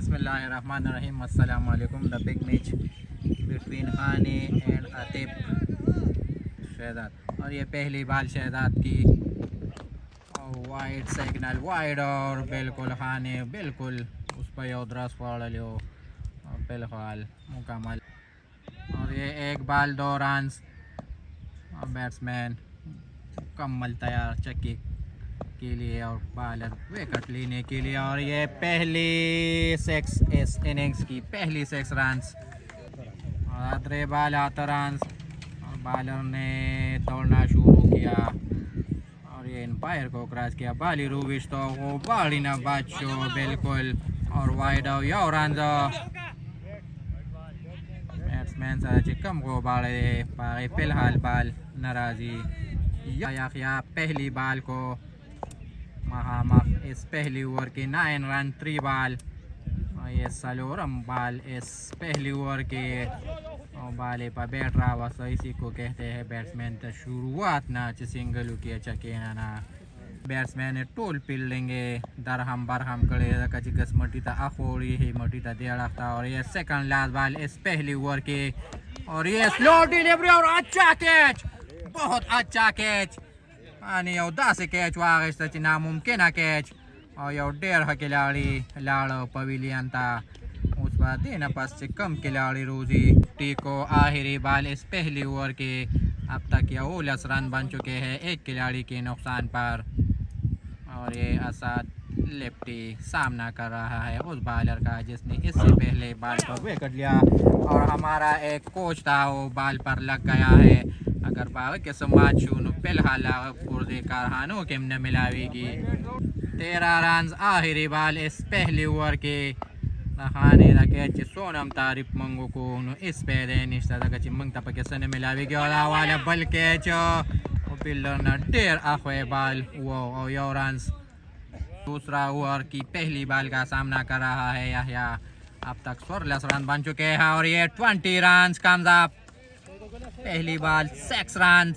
बिस्मिल्लाहिर्रहमानिर्रहीम। अस्सलाम वालेकुम। द बिग मैच बिटवीन हाने एंड आतिफ शहजाद, और ये पहली बाल शहजाद की वाइड सिग्नल वाइड, और बिल्कुल हाने बिल्कुल उस पर उधरस पड़ लो बिल्कुल मुकम्मल। और ये एक बाल 2 रन, और बैट्समैन मुकम्मल तैयार चक्की के लिए और बॉलर विकेट लेने के लिए। और ये पहली 6 इस इनिंग्स की पहली 6 रन, और आधे बाल 8 रन, और बॉलर ने दौड़ना शुरू किया और ये एम्पायर को क्रॉस किया। बाली रूबिश तो वो बाली ना बचो बिल्कुल, और वाइड यो रन बैट्समैन से कम को बाड़े पाए फिलहाल बाल नाराजी या पहली बाल को महामक इस पहली ओवर की 9 रन 3 बाल, और ये सलोरम बाल इस पहली ओवर के बाले पर बैठ रहा वह इसी को कहते हैं बैट्समैन तो शुरुआत ना सिंगल की चके ना बैट्समैन ने टोल फील्डिंगे दरहम बरहम करे कची गस मटी था अखोड़ी ही मटी था देड़ा था। और ये सेकंड लास्ट बाल इस पहली ओवर के, और ये स्लो डिलीवरी और अच्छा कैच, बहुत अच्छा कैच, आणि यो 10 कैच वागस नामुमकिन कैच, और यो 1.5 खिलाड़ी लाड़ पवेलियन था उस पर 3 पास से कम खिलाड़ी रोजी टी को आखिरी बाल इस पहली ओवर के अब तक ये 19 रन बन चुके हैं एक खिलाड़ी के नुकसान पर। और ये असद लेफ्टी सामना कर रहा है उस बॉलर का जिसने इससे पहले बॉल पर विकेट लिया, और हमारा एक कोच था वो बॉल पर लग गया है। अगर बाग के समाज शुरू फिलहाल पुरजे कारहानों के न मिलावेगी 13 रन आखिरी बाल इस पहली ओवर के नहाने रखे सोनम तारीफ मंगो को इस पहले निश्चित कची मंग तप के सन मिलावेगी, और वाला बल कैच बिल्डर न डेर आखिरी बाल वो और यो रन दूसरा ओवर की पहली बाल का सामना कर रहा है यह अब तक 16 रन बन चुके हैं, और ये 20 रन कामयाब पहली बाल 6 रन।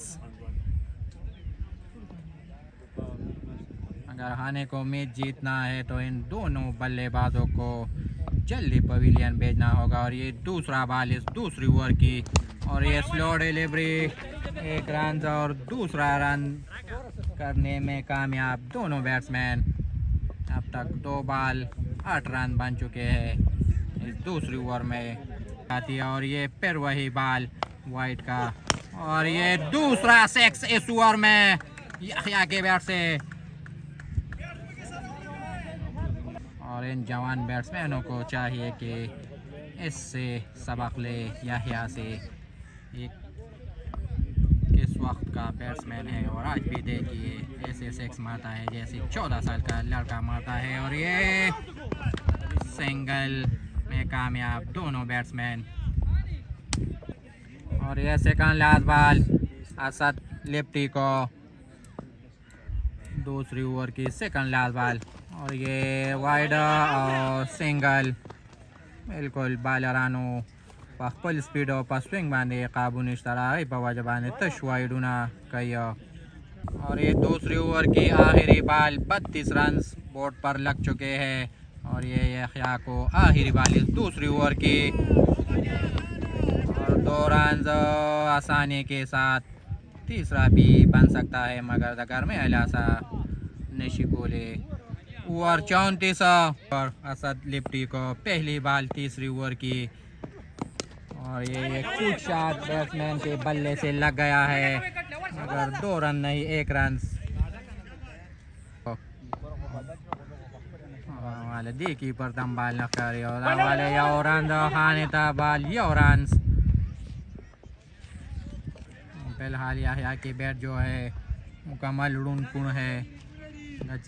अगर हाने को मैच जीतना है तो इन दोनों बल्लेबाजों को जल्दी पवेलियन भेजना होगा। और ये दूसरा बाल इस दूसरी ओवर की, और ये स्लो डिलीवरी 1 रन और दूसरा रन करने में कामयाब दोनों बैट्समैन। अब तक 2 बाल 8 रन बन चुके हैं इस दूसरी ओवर में आती है। और ये फिर वही बाल वाइट का, और ये दूसरा 6 इस ओवर में यहया के बैट से। और इन जवान बैट्समैनों को चाहिए कि इससे सबक ले यहया से, एक किस वक्त का बैट्समैन है और आज भी देखिए ऐसे 6 मारता है जैसे 14 साल का लड़का मारता है। और ये सिंगल में कामयाब दोनों बैट्समैन। और ये second last ball Asad lefty को दूसरी ओवर की सेकंड लास्ट बॉल, और ये वाइड और सिंगल बिल्कुल बालरानो पल स्पीड और स्विंग बांधे काबू निश्तरा पवाजबाने तश वाइडूना कई। और ये दूसरी ओवर की आखिरी बाल 32 रन बोर्ड पर लग चुके हैं, और ये यहया को आखिरी बाल इस दूसरी ओवर की, और 2 रन आसानी के साथ तीसरा भी बन सकता है मगर अगर में अलासा नशी बोले। ओवर 34 और असद लिप्टी को पहली बाल तीसरी ओवर की, और ये क्विक शॉट बैट्समैन के बल्ले से लग गया है मगर 2 रन नहीं 1 रन वाले दी कीपर तम बाल न करे, और वाले यो रन खाने था बाल यो रन। फिलहाल यह के बैट जो है मुकम्मल उड़ून है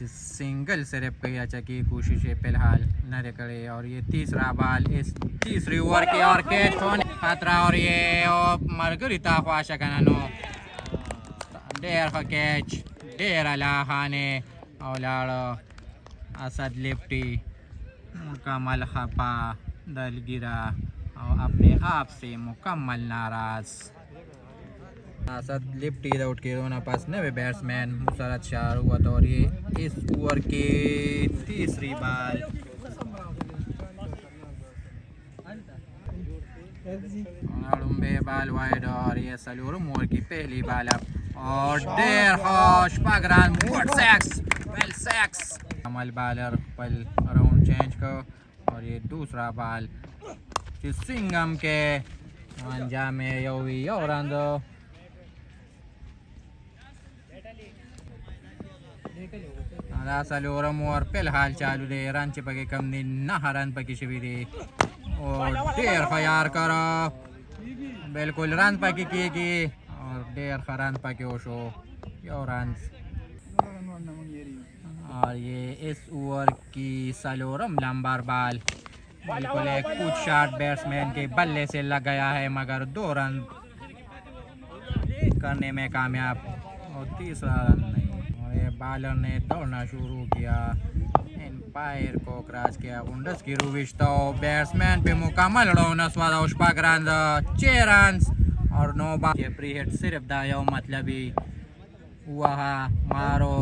सिंगल सिर्फ कई अच्छा की कोशिश है फिलहाल न करे। और ये तीसरा बाल इस तीसरी ओवर की, और कैच खतरा, और ये मरगरिता ख्वाशकनो डेर कैच डेर अला खाने औलाड़ असद लिफ्टी मुकम्मल खपा दल गिरा और अपने आप से मुकम्मल नाराज। असद लिफ्टी आउट के रोना पास नवे बैट्समैन मुसरत शाह हुआ था, और ये इस ओवर के तीसरी बाल लंबे बाल वाइड और ये सलूरम ओवर की पहली बाल अब और देर होश पगरान गुड सेक्स वेल सेक्स कमल बालर पल राउंड चेंज को और ये दूसरा बाल सिंगम के अंजाम में योवी और अंदो सलूरम ओवर फिलहाल चालू दे रन चिपके कम दिन ना रन पकी शिविरे और देर खयार करो बिल्कुल रन पकी की और देर रन पके ओशो यो रन और ये इस ओवर की सलूरम लंबर बाल बिल्कुल एक कुछ शॉट बैट्समैन के बल्ले से लग गया है मगर 2 रन करने में कामयाब और तीसरा रन नहीं और ये बॉलर ने दौड़ना शुरू किया एम्पायर को क्रॉस किया उंडस की रूविश तो बैट्समैन पे मुकम्मल रौनस वाला उस पाकरान 6 रन और 9 बार ये प्री हिट सिर्फ दायो मतलब ही वहा मारो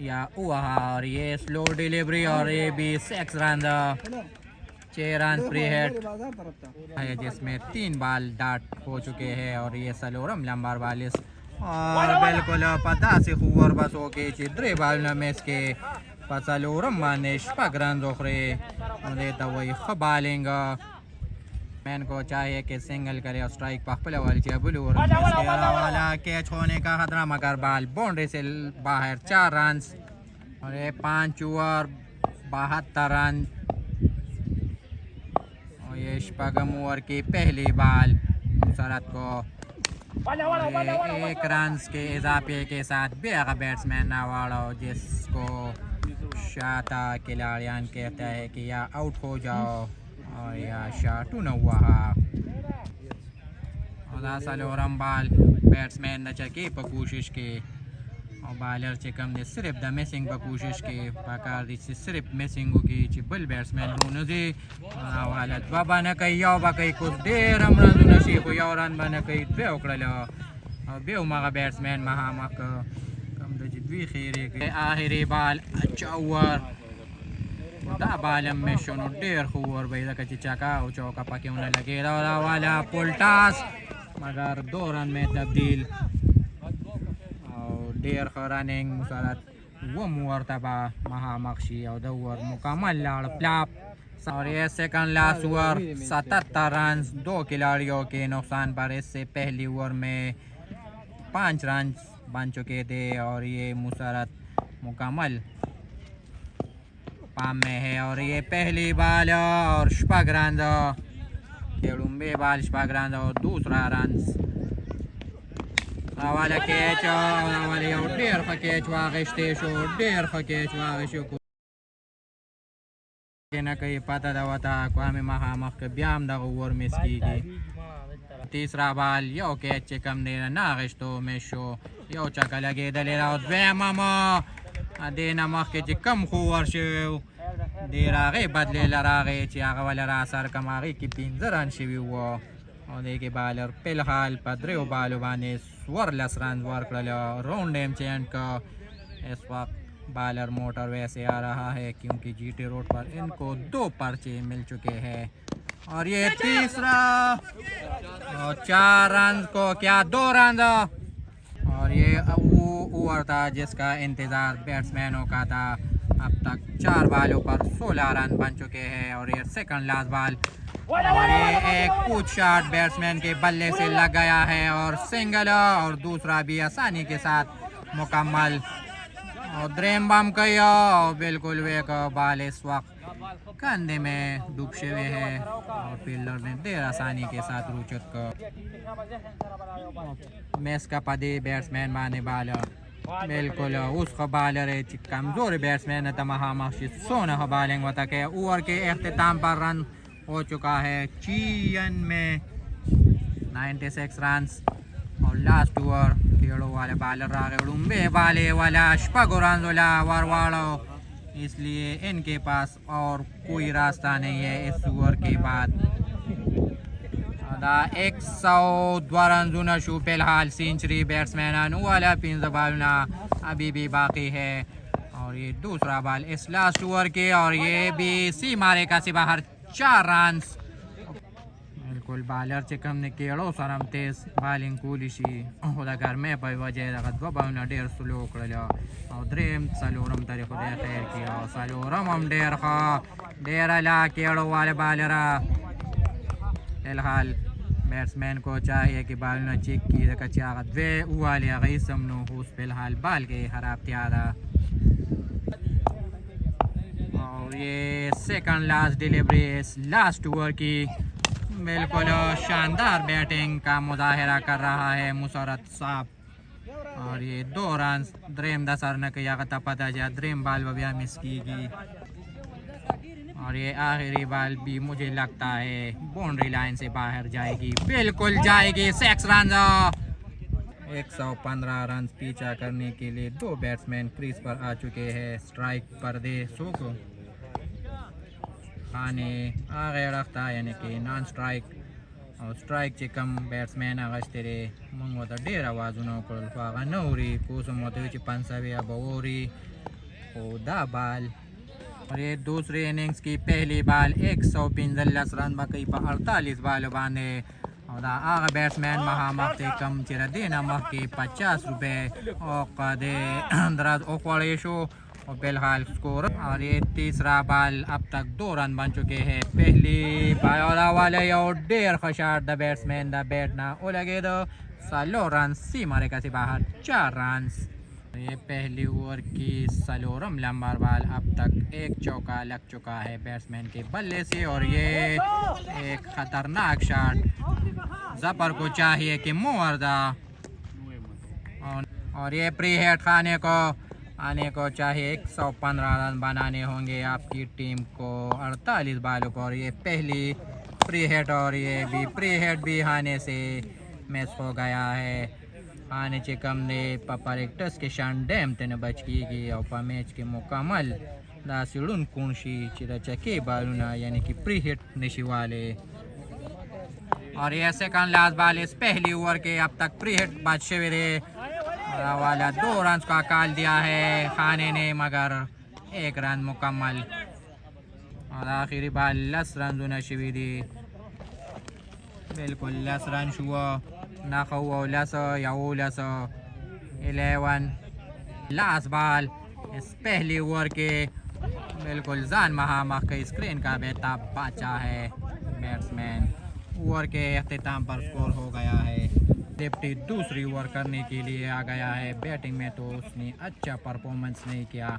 या वहा और ये स्लो डिलीवरी और ये भी 6 रन 6 रन प्री हिट है जिसमें 3 बाल डाट हो चुके हैं और ये सलोरम लंबर बालिस और बिल्कुल पता से खूर बस ओके चिद्रे बाल में इसके पसलोरम मानिश पगरन दोखरे उन्हें तो वही खबालेंगा मैन को चाहिए कि सिंगल करे और स्ट्राइक पखपले वाली चाहिए ब्लू वाला कैच होने का खतरा मगर बाल बाउंड्री से बाहर 4 रन और ये 5 ओवर 72 रन और ये शपगम ओवर की पहली बाल सरत को 1 रन के इजाफे के साथ बेगा बैट्समैन नवाड़ो जिसको शाता खिलाड़ियान कहता है कि या आउट हो जाओ और या शाटू न हुआ और सलोरम बाल बैट्समैन न चके पर कोशिश के और बालर से कम ने सिर्फ द मिसिंग पर कोशिश के पकार से सिर्फ मिसिंग की चिबल बैट्समैन होने से हालत बाबा न कही यो बा कही कुछ देर हम रन नशी को यो रन बन कही बे उकड़ल और बे उमा बैट्समैन महामक कम द जिद्वी खीरे के आखिरी बाल अच्छा ओवर दा बालम में शोनो देर खूर बैदा का चिचाका और चौका पाके उन्हें लगे वाला पुलटास मगर 2 रन में तब्दील और देर रनिंग मुसरत वो मुर्तबा महामक्शी और 2 ओवर मुकम्मल लाड़ प्लाप और ये सेकंड लास्ट ओवर 77 रन 2 खिलाड़ियों के नुकसान पर इससे पहली ओवर में 5 रन बन चुके थे और ये मुसरत मुकम्मल पाम में है और ये पहली बाल और शपग्रांद लंबे बाल शपग्रांद और दूसरा रन वाला कैच वाले डेर कैच वागश्ते शो डेर कैच वागशो को ना कहीं पता दवाता क्वामे महामख के ब्याम दा ओवर मिस की तीसरा बाल यो कैच कम देना नागश्तो में शो यो चका लगे दलेरा और बेमामा देना मख के कम खूर शो देरागे बदले लरागे चियागा वाला रासर कमागे की 15 रन शिवी हुआ और देखे बालर फिलहाल 15 बालों बाने स्वर्लस रन वर्क राउंड एम चेंज का इस वक्त बालर मोटर वैसे आ रहा है क्योंकि जीटी रोड पर इनको 2 पर्चे मिल चुके हैं और ये तीसरा और 4 रन को क्या 2 रन और ये वो ओवर था जिसका इंतजार बैट्समैनों का था अब तक 4 बालों पर 16 रन बन चुके हैं और ये सेकंड लास्ट बाल और ये एक कुछ शॉट बैट्समैन के बल्ले से लग गया है और सिंगल और दूसरा भी आसानी के साथ मुकम्मल और ड्रेम बम किया और बिल्कुल वे का बाल इस वक्त कंधे में डूबे हुए हैं और फील्डर ने देर आसानी के साथ रुचत का मैच का पदे बैट्समैन माने बालर बिल्कुल उसका बालर है कमजोर बैट्समैन है महामक्शी सोना बालिंग होता के ओवर के अख्ताम पर रन हो चुका है चीन में 96 रन और लास्ट ओवर खेड़ो वाले बालर रागे उड़ुम्बे बाले वाला शपगोरानोला वरवाड़ो इसलिए इनके पास और कोई रास्ता नहीं है इस ओवर के बाद 102 रन शू फिलहाल सेंचुरी बैट्समैन वाला पिंज बालना अभी भी बाकी है और ये दूसरा बाल इस लास्ट ओवर के और ये भी सी मारे का सी बाहर 4 रन बिल्कुल बालर चिकम ने केड़ो सरम तेज बालिंग कूलिशी खुदा घर में पे वजह रगत दो बाउना डेर स्लो कड़लो और ड्रीम सलोरम तरी खुदा खैर किया सलोरम हम डेर खा डेर ला केड़ो वाले बालरा फिलहाल बैट्समैन को चाहिए कि बाल न चिक की कचागत वे वाले गई समनो हुस फिलहाल बाल के खराब त्यादा और ये सेकंड लास्ट डिलीवरी इस लास्ट ओवर की बिल्कुल शानदार बैटिंग का मुजाहिरा कर रहा है मुसरत साहब और ये 2 रन ड्रीम दसर न किया पता जा ड्रीम बाल वबिया मिस की और ये आखिरी बाल भी मुझे लगता है बाउंड्री लाइन से बाहर जाएगी बिल्कुल जाएगी 6 रन 115 रन पीछा करने के लिए 2 बैट्समैन क्रीज पर आ चुके हैं स्ट्राइक पर दे सोको खाने आगे रखता है यानी कि नॉन स्ट्राइक और स्ट्राइक चिकम बैट्समैन अगस्तेरे मंगो तो डेर आवाज उन्होंने फागा नौरी कोसम होते हुए पंसावी अबोरी ओदा बाल और ये दूसरी इनिंग्स की पहली बाल 145 रन बाकी पर 48 बाल बांधे और आगे बैट्समैन महामक्ति कम चिरदीना मख की 50 रुपये और दे अंदराज ओक्वालेशो और फिलहाल स्कोर और ये तीसरा बाल अब तक 2 रन बन चुके हैं पहली बाल वाले और डेर खशार द बैट्समैन द बैट ना ओ लगे दो सालो रन सी मारे का बाहर 4 रन ये पहली ओवर की सलोरम लंबा बाल अब तक 1 चौका लग चुका है बैट्समैन के बल्ले से और ये एक खतरनाक शॉट जफर को चाहिए कि मुआवजा और ये प्री हिट खाने को आने को चाहिए 115 रन बनाने होंगे आपकी टीम को 48 बालों पर ये पहली प्री हिट और ये भी प्री हिट भी आने से मिस हो गया है आने चिकम ने पापर एक टस के शान डैम तेने बच की और मैच के मुकम्मल दासिडुन कुंशी चिरचके बालूना यानी कि प्री हिट निशी वाले और ये सेकंड लास्ट बाल इस पहली ओवर के अब तक प्री हिट बादशाह वाला 2 रन का काल दिया है खाने ने मगर 1 रन मुकम्मल और आखिरी बाल 10 रन नशीवी दी बिल्कुल 10 रन हुआ ना हुआ 10 या 11 लास्ट बाल इस पहली ओवर के बिल्कुल जान महामख के स्क्रीन का बेताब बाचा है बैट्समैन ओवर के अख्ताम पर स्कोर हो गया है डिप्टी दूसरी ओवर करने के लिए आ गया है बैटिंग में तो उसने अच्छा परफॉर्मेंस नहीं किया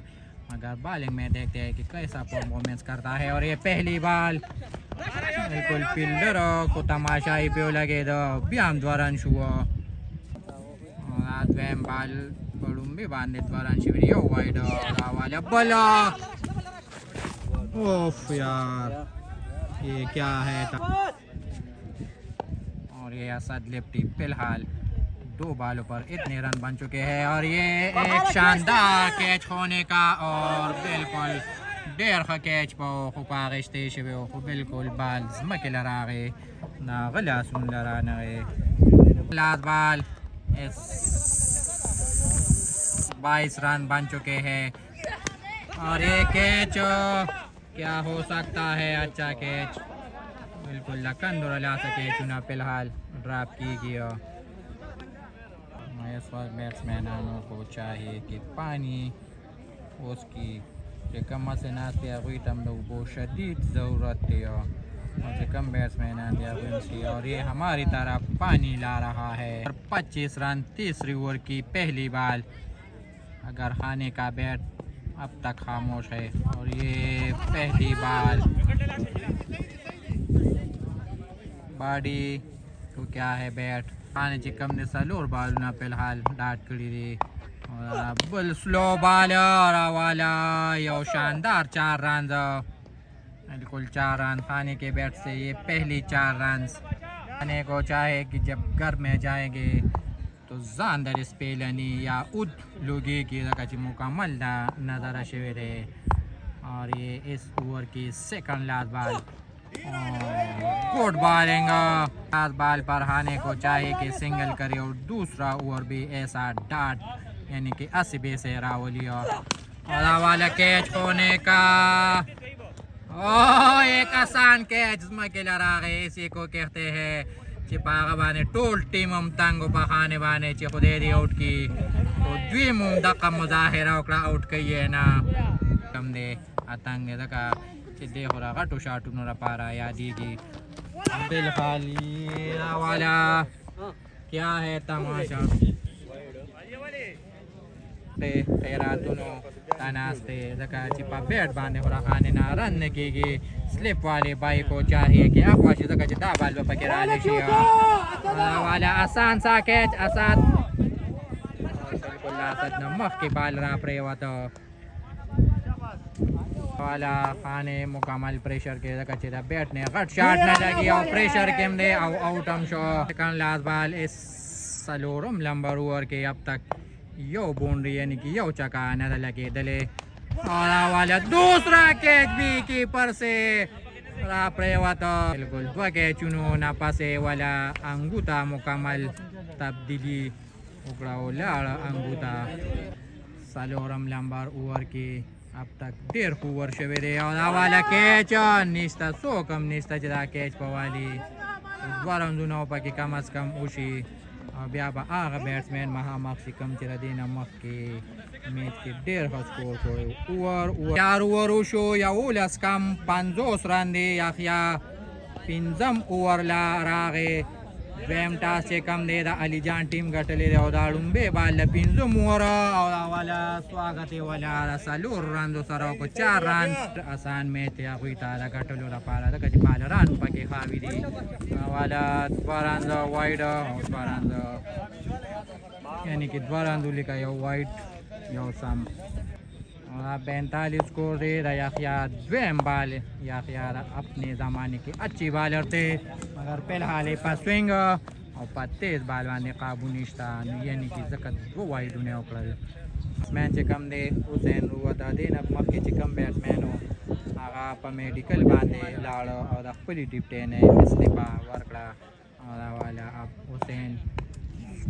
मगर बॉलिंग में देखते हैं कि कैसा परफॉर्मेंस करता है और ये पहली बाल बिल्कुल फील्डर को तमाशा ही पे लगे दो ब्याम द्वारा हुआ और बाल बड़ूम भी बांधे द्वारा शिविर वाइड वाला बला ओफ यार ये क्या है और ये असद लिप्टी फिलहाल 2 बालों पर इतने रन बन चुके हैं और ये एक शानदार कैच होने का और बिल्कुल डेर का कैच पाओ पागिश्ते शिवे को बिल्कुल बाल मकल रागे ना गला सुन लरा नगे लास्ट बाल 22 रन बन चुके हैं और ये कैच क्या हो सकता है अच्छा कैच बिल्कुल लखन ला सके चुना फिलहाल ड्रॉप की गया इस वक्त बैट्समैनों को चाहिए कि पानी उसकी कम से नाते हुई तम लोग बहुत शदीद ज़रूरत थी और कम बैट्समैन की और ये हमारी तरफ पानी ला रहा है 25 रन तीसरी ओवर की पहली बाल अगर खाने का बैट अब तक खामोश है और ये पहली बाल बॉडी तो क्या है बैट खाने चिकम ने सलोर बाल ना फिलहाल डाट करी दी और बुल स्लो बाल वाला यो शानदार 4 रन बिल्कुल 4 रन खाने के बैट से ये पहली 4 रन खाने को चाहे कि जब घर में जाएंगे तो जानदार स्पेलनी या उद लोगी की रकची मुकम्मल नज़र शेर है और ये इस ओवर की सेकंड लास्ट बाल गुड बॉलिंग लास्ट बाल पर हाने को चाहिए कि सिंगल करे और दूसरा ओवर भी ऐसा डाट यानी कि 80 से रावली और वाला कैच होने का एक आसान कैच जिसमें के लड़ाके इसी को कहते हैं चिपागा बाने टोल टीम हम तंगो बखाने बाने ची खुदे दी आउट की तो द्वीम दक्का मुजाहिरा उकड़ा आउट कही है ना कम दे आतंग ने दका चिद्दे हो रहा टू शाटू नोरा पारा यादी की दिल खाली वाला क्या है तमाशा तेरा दोनों तनास्ते दका चिपा बैट बांधे हो रहा खाने ना रन की स्लिप वाले बाई को चाहिए कि अखवाशी दका चिता बाल पकड़ा ले शिया वाला आसान सा कैच आसान बिल्कुल आसान नमक की बाल रा प्रेवत वाला खाने मुकम्मल प्रेशर के दका चिता बैट ने गट शॉट ना लगी और प्रेशर के हमने आउट हम शो सेकंड लास्ट बॉल इस सलोरम लंबर ओवर के अब तक यो बाउंड्री यानी कि यो चका न लगे दले और वाला दूसरा कैच भी कीपर से बिल्कुल दो कैच उन्होंने पासे वाला अंगूठा मुकम्मल तब्दीली उकड़ा अंगूठा सलोरम लंबर ओवर के अब तक 1.5 ओवर शवेरे और वाला कैच निस्ता सो कम निस्ता जरा कैच पवाली द्वारा दोनों पकी कम अज कम उशी ब्याबा आगा बैट्समैन महामक्सी कम चिरा देना मक के मैच के 1.5 स्कोर को ओवर 4 ओवर उशो या उलस कम 50 रन दे या पिंजम ओवर ला रागे वेम टास से कम दे दा अलीजान टीम गटले रे ओदाडुम बे बाल पिंजम ओवर वाला स्वागत है वाला सलूर रन दो सरो को 4 रन आसान मैच या कोई ताला गटलो रा पाला दा कजी पाला रन पके खावी दी वाला द्वारांद वाइड द्वारांद यानी कि द्वारांद लिखा यो वाइड यो सम 42 स्कोर दे याखिया द्वेम बाल याखिया अपने ज़माने के अच्छी बॉलर थे मगर फिलहाल पास स्विंग और पास तेज बाल वाले काबू निश्ता यानी कि जकत वो वाइड उन्हें उकड़ल बैट्समैन से कम दे हुसैन रुवता दे न मक्के से कम बैट्समैन हो आगा पर मेडिकल बांधे लाड़ और खुली डिप्टेन है इस्तीफा वर्कड़ा और वाला अब हुसैन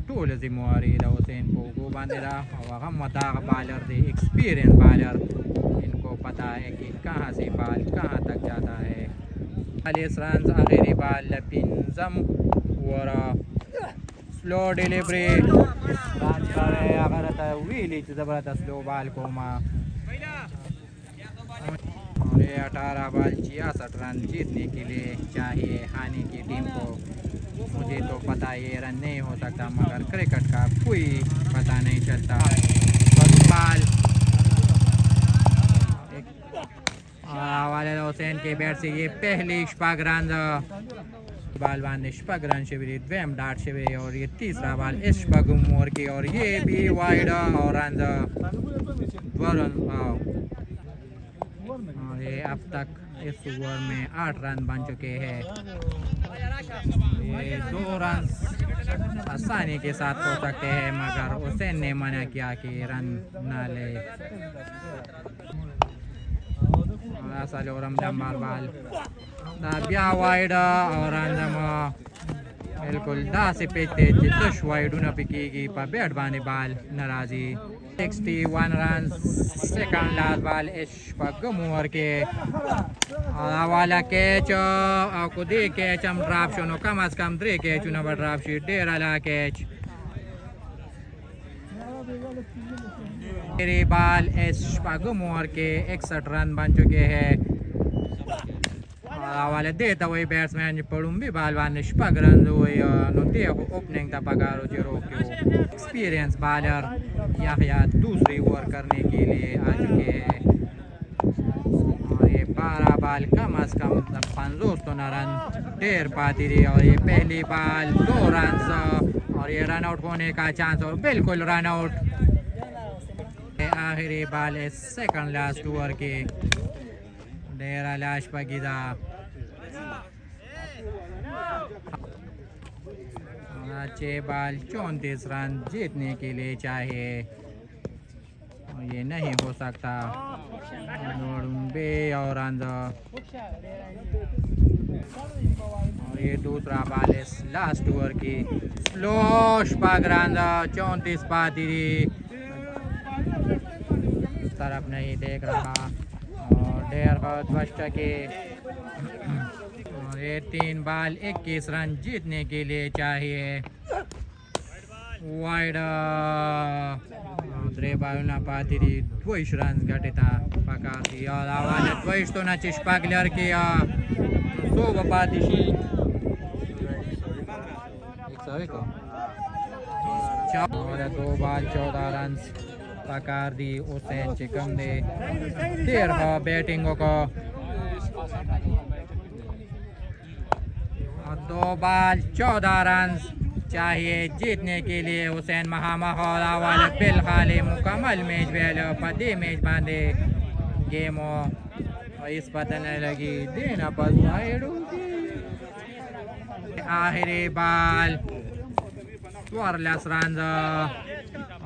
टोल जिम्मेवारी हुसैन को वो बांधे रहा और हम मता बालर दे एक्सपीरियंस बालर इनको पता है कि कहाँ से बाल कहाँ तक जाता है 40 रन आखिरी बाल पिंजम और स्लो डिलीवरी रन करे अगर व्हीली ज़बरदस्त स्लो बाल को माँ 18 बॉल 66 रन जीतने के लिए चाहिए हानि की टीम को मुझे तो पता ये रन नहीं हो सकता मगर क्रिकेट का कोई पता नहीं चलता बॉल वाले हुसैन के बैट से ये पहली शपाग रन बाल बांधे शपग रन शिविर वेम डाट शिविर और ये तीसरा बाल इस शपग मोर की और ये भी वाइड और रन और ये अब तक इस ओवर में 8 रन बन चुके हैं ये 2 रन आसानी के साथ हो सकते हैं मगर हुसैन ने मना किया कि रन ना ले सलोरम लंबर बाल ब्या वाइड और बिल्कुल 10 से पेज दश वाइड न पिकी पर बैट बाने बाल नाराजी 61 रन सेकंड लास्ट बाल इश्क ओवर के वाला कैच को दे कैच हम ड्राप शोनो कम अज कम 3 कैच न ड्राप शीट डेर वाला कैच मेरे बाल इश्क ओवर के 61 रन बन चुके हैं वाले देता वही बैट्समैन पड़ूम भी बाल वाले शपग रन हुए नो दे ओपनिंग ता पगारो जरो के एक्सपीरियंस बॉलर या दूसरी ओवर करने के लिए आ चुके हैं और ये 12 बाल कम अज कम 50 रन ढेर पाती रही और ये पहली बाल 2 रन और ये रन आउट होने का चांस और बिल्कुल रन आउट आखिरी बाल है सेकंड लास्ट ओवर के डेरा लाश पगीदा 6 बाल 34 रन जीतने के लिए चाहिए और ये नहीं हो सकता और ये दूसरा बाल है लास्ट ओवर की स्लोश पागरांद 34 पाती तरफ नहीं देख रहा और ढेर के और ये 3 बॉल 21 रन जीतने के लिए चाहिए। वाइड 3 बॉलना पातिरी 22 रन गटिता पकाती और आवाज 22 तो ना चिष्पागलर की 100 पातिशी 2 बॉल 14 रन पकार दी हुसैन चिकम दे 13 बैटिंग को 2 बॉल 14 रन चाहिए जीतने के लिए। हुसैन महामहौल वाले बिल खाली मुकम्मल मैच वेल पदी मैच बांधे गेम और इस पता नहीं लगी देना पर आखिरी बॉल 12 रन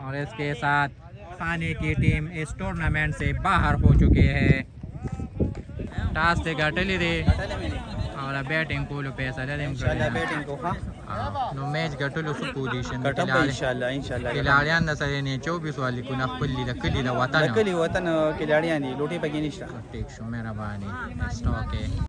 और इसके साथ खाने की टीम इस टूर्नामेंट से बाहर हो चुकी है। टास से गटली दे और बैटिंग को पैसा ले बैटिंग को नो मैच गटलो सु पोजीशन इंशाल्लाह खिलाड़ियां नसरे ने 24 वाली को नखली द कली द वतन वतन खिलाड़ियां नी लोटी पगी निश्ता ठीक शो मेहरबानी स्टॉक है।